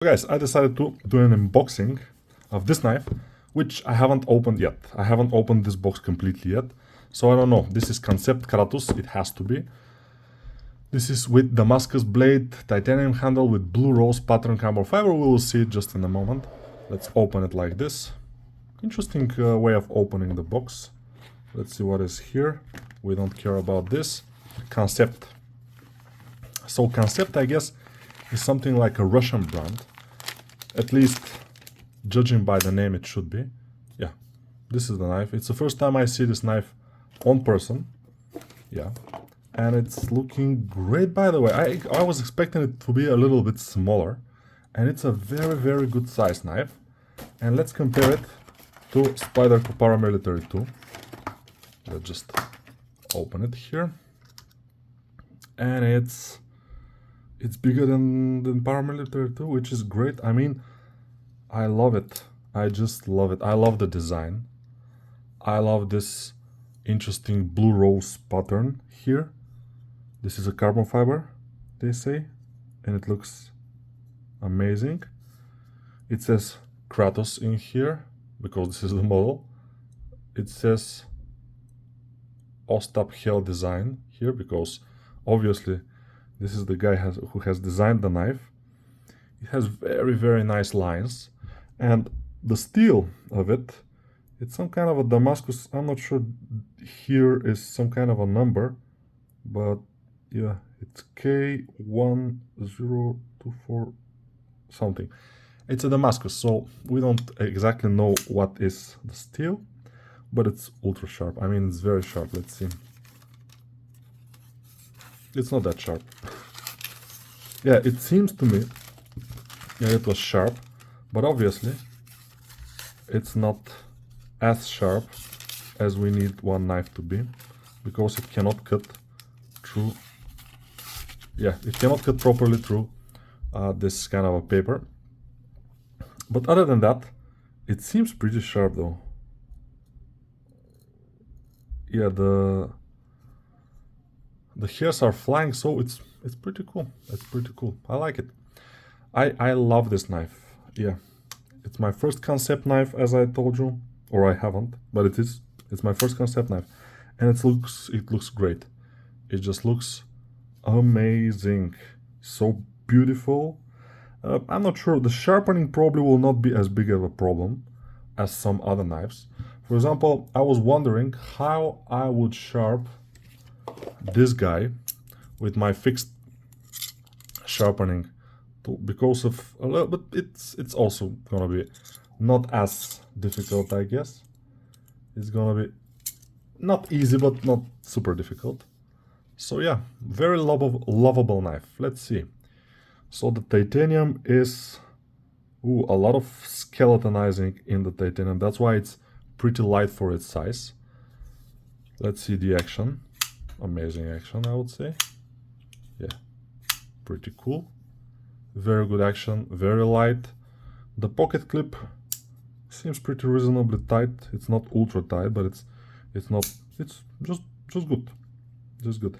Guys, I decided to do an unboxing of this knife, which I haven't opened yet. I haven't opened this box completely yet, so I don't know. This is Kansept Kratos, it has to be. This is with Damascus blade, titanium handle with blue rose pattern carbon fiber. We will see it just in a moment. Let's open it like this. Interesting way of opening the box. Let's see what is here. We don't care about this. Kansept. So Kansept, I guess, is something like a Russian brand. At least, judging by the name, it should be. Yeah, this is the knife. It's the first time I see this knife on person. Yeah, and it's looking great, by the way. I was expecting it to be a little bit smaller, and it's a very, very good size knife. And let's compare it to Spyderco Paramilitary 2. Let's just open it here. And it's bigger than Paramilitary 2, which is great. I mean, I love it. I just love it. I love the design. I love this interesting blue rose pattern here. This is a carbon fiber, they say, and it looks amazing. It says Kratos in here, because this is the model. It says Ostap Hell Design here, because obviously this is the guy who has designed the knife. It has very, very nice lines. And the steel of it, it's some kind of a Damascus. I'm not sure here is some kind of a number. But yeah, it's K1024 something. It's a Damascus, so we don't exactly know what is the steel. But it's ultra sharp. I mean, it's very sharp. Let's see. It's not that sharp. Yeah, it seems to me, yeah, it was sharp, but obviously it's not as sharp as we need one knife to be, because it cannot cut through, yeah, it cannot cut properly through this kind of a paper. But other than that, it seems pretty sharp though. Yeah, the hairs are flying, so it's pretty cool. It's pretty cool. I like it. I love this knife. Yeah, it's my first Kansept knife, as I told you, or I haven't, but it is. It's my first Kansept knife, and it looks great. It just looks amazing, so beautiful. I'm not sure. The sharpening probably will not be as big of a problem as some other knives. For example, I was wondering how I would sharp this guy with my fixed sharpening tool, because of a little, but it's also gonna be not as difficult, I guess. It's gonna be not easy, but not super difficult. So yeah, very lovable knife. Let's see. So the titanium is a lot of skeletonizing in the titanium. That's why it's pretty light for its size. Let's see the action. Amazing action, I would say. Yeah, pretty cool. Very good action, very light. The pocket clip seems pretty reasonably tight. It's not ultra tight, but it's just good. Just good.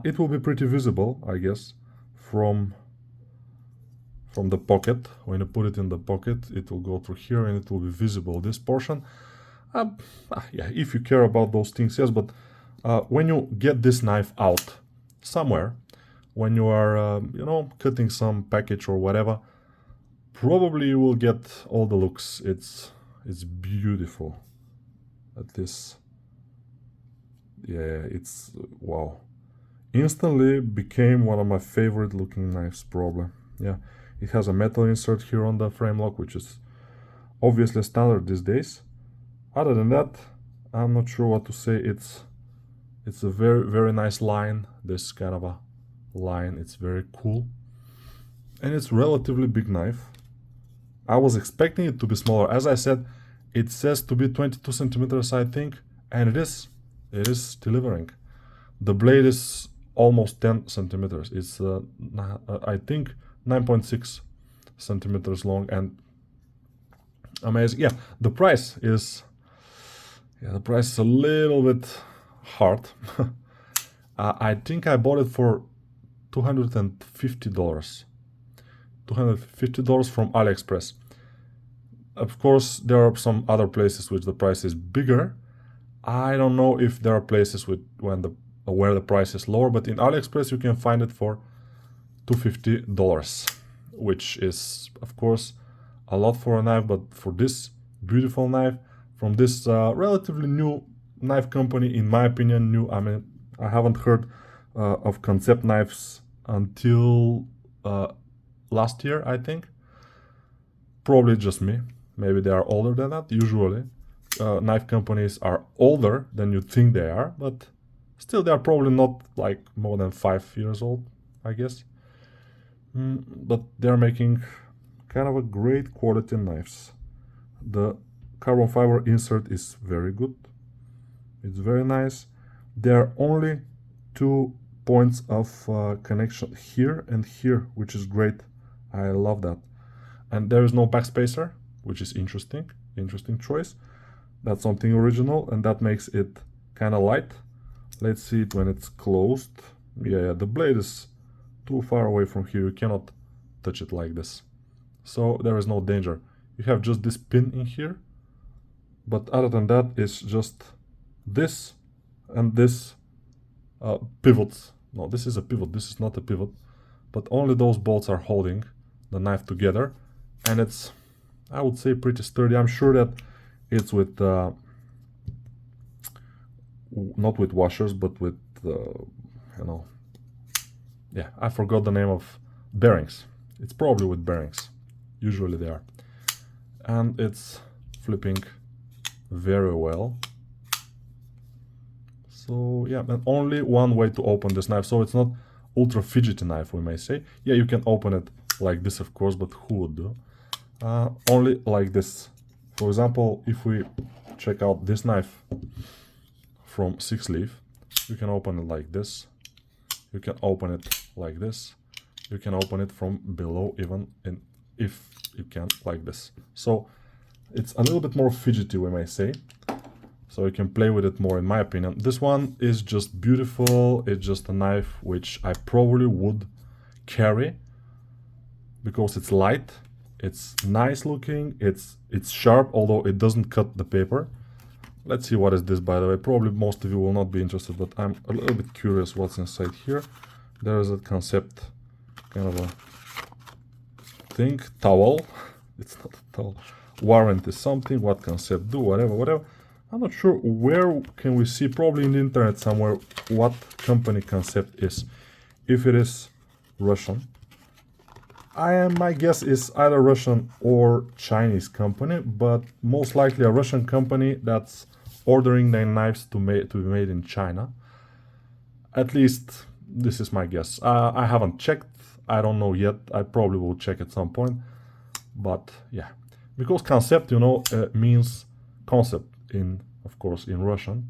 It will be pretty visible, I guess, from the pocket. When you put it in the pocket, it will go through here and it will be visible, this portion. Yeah, if you care about those things, yes, but when you get this knife out somewhere, when you are, cutting some package or whatever, probably you will get all the looks. It's beautiful. At this, yeah, it's wow. Instantly became one of my favorite looking knives, probably. Yeah, it has a metal insert here on the frame lock, which is obviously standard these days. Other than that, I'm not sure what to say. It's a very, very nice line. This kind of a line. It's very cool. And it's relatively big knife. I was expecting it to be smaller. As I said, it says to be 22 centimeters, I think. And it is. It is delivering. The blade is almost 10 centimeters. It's, I think, 9.6 centimeters long. And amazing. Yeah, the price is... Yeah, the price is a little bit hard. I think I bought it for $250. $250 from AliExpress. Of course, there are some other places which the price is bigger. I don't know if there are places where the price is lower, but in AliExpress you can find it for $250, which is, of course, a lot for a knife, but for this beautiful knife from this relatively new knife company, in my opinion, new. I mean, I haven't heard of Kansept knives until last year, I think. Probably just me. Maybe they are older than that. Usually, knife companies are older than you think they are, but still, they are probably not like more than 5 years old, I guess. But they're making kind of a great quality knives. The carbon fiber insert is very good. It's very nice. There are only 2 points of connection here and here, which is great. I love that. And there is no backspacer, which is interesting choice. That's something original, and that makes it kind of light. Let's see it when it's closed. Yeah, the blade is too far away from here. You cannot touch it like this, so there is no danger. You have just this pin in here, but other than that, it's just this and this pivots. No, this is a pivot. This is not a pivot, but only those bolts are holding the knife together, and it's, I would say, pretty sturdy. I'm sure that it's with not with washers, but with yeah, I forgot the name of bearings. It's probably with bearings. Usually they are. And it's flipping very well. So yeah, and only one way to open this knife. So it's not ultra fidgety knife, we may say. Yeah, you can open it like this, of course, but who would do? Only like this. For example, if we check out this knife from 6-leaf, you can open it like this. You can open it like this. You can open it from below even, and if you can, like this. So it's a little bit more fidgety, we may say. So you can play with it more, in my opinion. This one is just beautiful. It's just a knife which I probably would carry because it's light. It's nice looking. It's sharp, although it doesn't cut the paper. Let's see what is this, by the way. Probably most of you will not be interested, but I'm a little bit curious what's inside here. There is a Kansept kind of a thing, towel. It's not a towel. Warranty something, what Kansept do, whatever. I'm not sure where can we see, probably in the internet somewhere, what company Kansept is. If it is Russian, my guess is either Russian or Chinese company, but most likely a Russian company that's ordering their knives to be made in China. At least this is my guess. I haven't checked. I don't know yet. I probably will check at some point. But yeah, because Kansept, means concept in, of course, in Russian.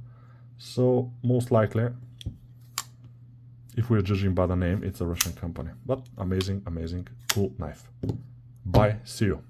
So most likely, if we're judging by the name, it's a Russian company. But amazing, cool knife. Bye. See you.